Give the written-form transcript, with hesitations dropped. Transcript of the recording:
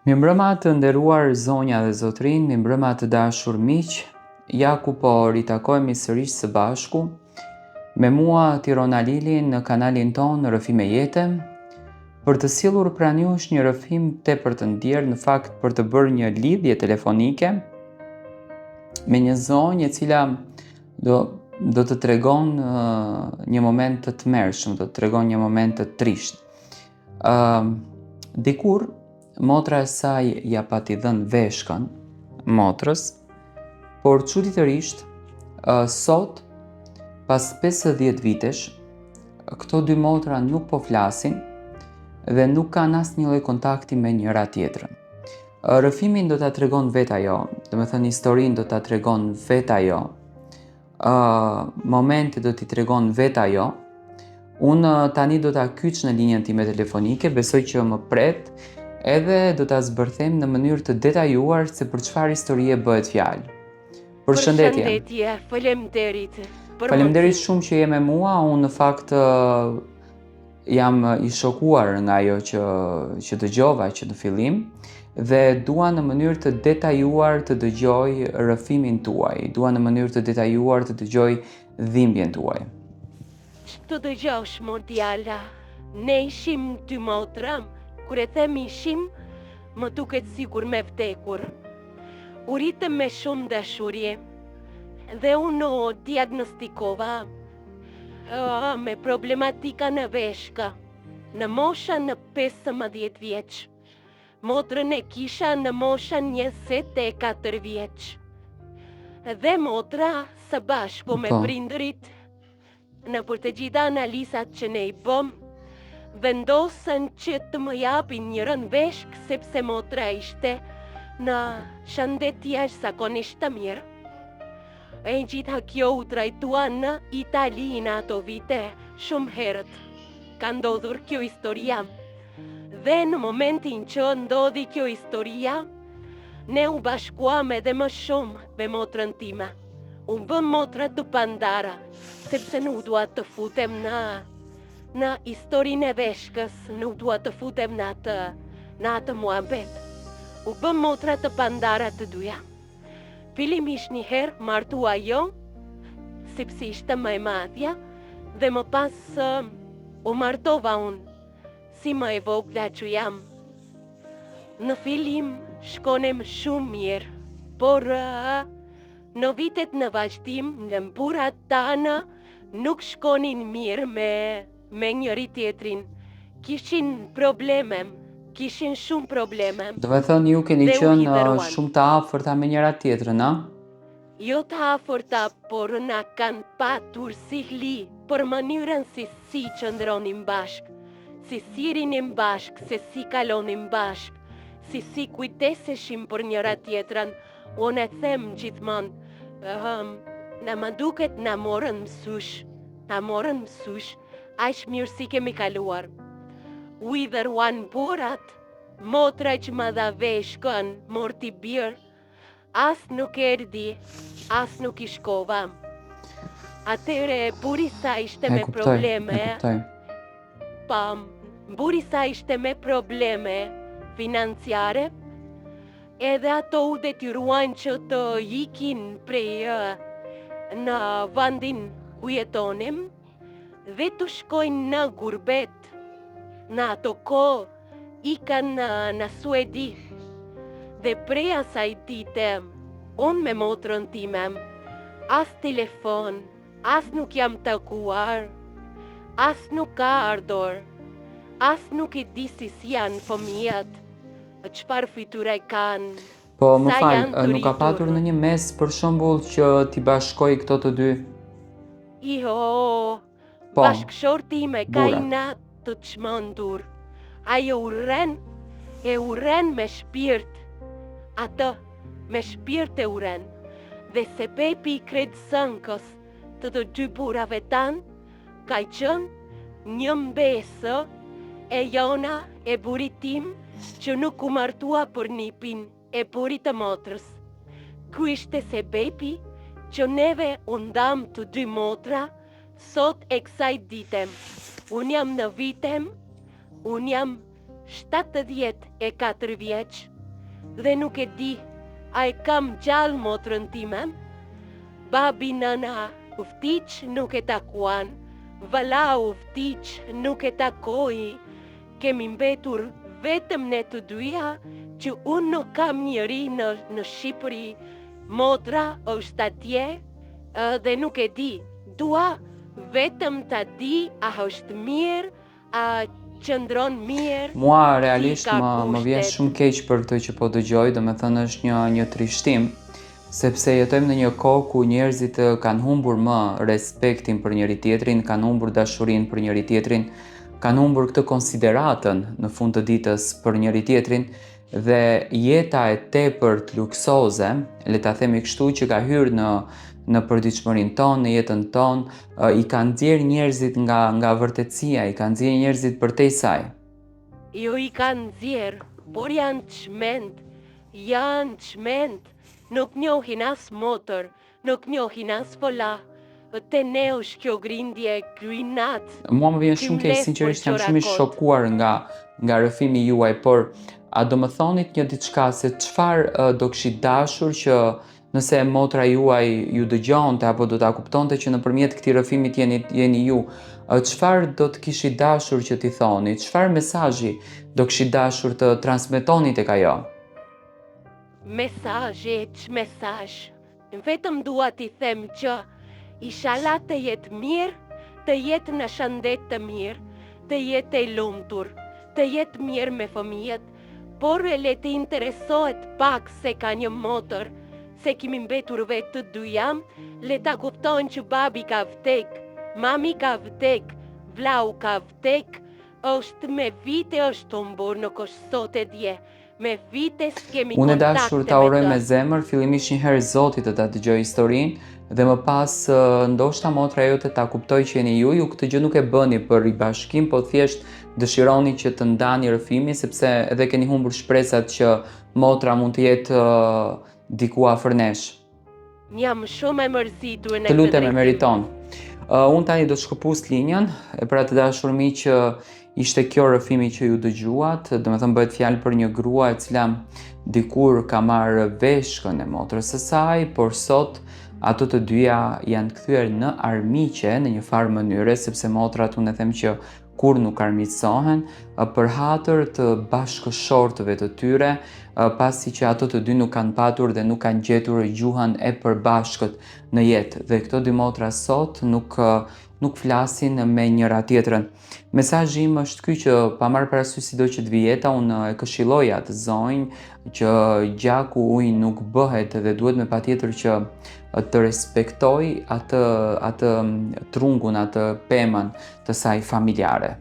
Mirëmbrëma të nderuar zonja dhe zotrin, mirëmbrëma të dashur miq, ja ku po ritakojmë sërish së bashku, me mua Tirona Lili në kanalin ton Rrëfime Jete, për të sjellur pranë jush një rrëfim tepër të ndjerë, në fakt për të bërë një lidhje telefonike me një zonjë e cila do të tregon një moment të tmerrshëm, do të tregon një moment të trisht. Dikur motra e saj ja pati dhënë veshkën motrës, por çuditërisht sot, pas 50 vitesh, këto dy motra nuk po flasin dhe nuk kanë asnjë lloj kontakti me njëra tjetrën. Rrëfimin do ta tregon vetë ajo, domethënë historinë do ta tregon vetë ajo, momentin do t'i tregon vetë ajo. Unë tani do ta kyç në linjën time telefonike, besoj që më pret, edhe do ta zbërthem në mënyrë të detajuar se për çfarë historie bëhet fjalë. Përshëndetje, faleminderit. Faleminderit shumë që je me mua. Unë në fakt jam i shokuar nga ajo që dëgjova që në fillim dhe dua në mënyrë të detajuar të dëgjoj rrëfimin tuaj. Dua në mënyrë të detajuar të dëgjoj dhimbjen tuaj. Të dëgjosh, Mondiala, ne ishim dy motra, kur e them ishim, më duket sikur me vdekur. U ritëm me shumë dashuri dhe unë o diagnostikova me problematika në veshka, në mosha në 15 vjeç. Motrën e kisha në moshën 24 vjeç. Dhe motra së bashku me prindërit, në për të gjitha analizat që ne i bëm, vendosën që të më japin njërën veshk, sepse motra ishte në shëndet jashtëzakonisht të mirë. E gjitha kjo u trajtua në Itali në ato vite shumë herët. Ka ndodhur kjo historia. Dhe në momentin që ndodhi kjo historia, ne u bashkuam edhe më shumë me motrën time. Unë bëm motra të pandara, sepse nuk dua të futem në historinë e veshkës, nuk dua të futem në atë muhabet. U bëm motra të pandara të dyja. Fillimisht një herë martua jo, sepse ishte më e madhja, dhe më pas u martova unë, si më e vogla që jam. Në fillim shkonem shumë mirë, por në vitet në vazhdim, në mburat tanë, nuk shkonin mirë me njëri tjetrin. Kishin probleme, kishin shumë probleme. Do të thënë ju keni qenë shumë të afërta me njëra tjetrën, a? Jo të afërta, por na kanë patur sigli për mënyrën se si qëndronim bashkë, se si rinim bashkë, se si kalonim bashkë, se si kujteseshim për njëra tjetrën. Unë e them gjithmonë, në më duket në morën mësush, aq mirë si kemi kaluar. Either one burat, motra që më dha veshkën, morti birë, as nuk erdi, as nuk i shkova. Atere, buri sa ishte me probleme, buri sa ishte me probleme financiare, edhe ato u detyruan që të ikin prej në vendin ku jetonim dhe të shkojnë në gurbet. Në ato kohë ikan në Suedi dhe prej asaj dite unë me motrën time as telefon, as nuk jam takuar, as nuk ka ardhur, as nuk e di si janë fëmijët, çfarë fytyre kanë. Po më fal, nuk ka patur në një mes për shembull që t'i bashkoj këto të dy? Jo, bashkëshorti ime ka i natë të çmendur. Ajo uren me shpirt, atë me shpirt e uren, dhe se bebi i kredsënkës të dy burave tanë, ka qenë një mbesë e jona e burit tim që nuk u martua për nipin e burit të motrës. Ky ishte se bebi që neve u ndam të dy motra sot e kësaj ditem. Unë jam në vitem, unë jam 74 vjeç dhe nuk e di, a e kam gjallë motrën time? Babi nëna uftiq nuk e takuan, vala uftiq nuk e takoi, kemi mbetur vetëm ne të dyja, që unë nuk kam njëri në Shqipëri, motra është atje, dhe nuk e di, dua vetëm ta di a është mirë, a qëndron mirë. Mua realisht më vjen shumë keq për këtë që po dëgjoj, domethënë është një trishtim, sepse jetojmë në një kohë ku njerëzit kanë humbur më respektin për njëri tjetrin, kanë humbur dashurinë për njëri tjetrin, kanë humbur këtë konsideratën në fund të ditës për njëri tjetrin, dhe jeta e tepërt luksoze, le ta themi kështu, që ka hyrë në përditshmërinë tonë, në jetën tonë, i ka nxjerr njerëzit nga vërtetësia, i ka nxjerr njerëzit përtej saj. Jo i kanë nxjerr, por janë çment, nuk njohin as motër, nuk njohin as fola. Te ne është kjo grindje kryinat. Mua më vjen shumë keq, sinqerisht jam shumë i shokuar nga rrëfimi juaj, por a do më thonit një diçka se çfarë do kishit dashur që nëse motra juaj ju dëgjonte apo do ta kuptonte që nëpërmjet këtij rrëfimi jeni ju, çfarë do të kishit dashur që t'i thoni? Çfarë mesazhi do kishit dashur të transmetoni tek ajo? Mesazh. Vetëm dua t'i them që inshallah të jetë mirë, të jetë në shëndet të mirë, të jetë e lumtur, të jetë mirë me fëmijët, por le të interesohet pak se ka një motër, se kemi mbetur vetë të dyja, le ta kuptojnë që babi ka vdek, mami ka vdek, vllau ka vdek, është me vite është humbur, nuk është sot e dje. Me vite s'kemi kontakte me të. Unë e dashur ta uroj me zemër, fillimisht një herë Zotit të ta dëgjoj historinë, dhe më pas ndoshta motra jote ta kuptoj që jeni ju këtë gjë nuk e bëni për ribashkim, po thjesht dëshironi që të ndani rrëfimi, sepse edhe keni humbur shpresat që motra mund të jetë diku afër nesh. Jam shumë e mërzitur në këtë. Të lutem, e meriton. Unë tani do të shkëpus linjën, e pra të dashur miq, ishte kjo rrëfimi që ju dëgjuat, domethënë bëhet fjalë për një grua e cila dikur ka marrë veshkën e motrës së saj, por sot ato të dyja janë kthyer në armiqe në një farë mënyre, sepse motrat unë e them që kur nuk armiqësohen, për hatër të bashkëshortëve të tyre, pasi që ato të dy nuk kanë patur dhe nuk kanë gjetur gjuhën e përbashkët në jetë. Dhe këto dy motra sot nuk flasin me njëra tjetrën. Mesazhi im është ky, që pa marrë parasysh sido që të vijë jeta, unë e këshilloj atë zonjë që gjaku ujë nuk bëhet dhe duhet me patjetër që të respektoj atë trungun, atë pemën të saj familjare.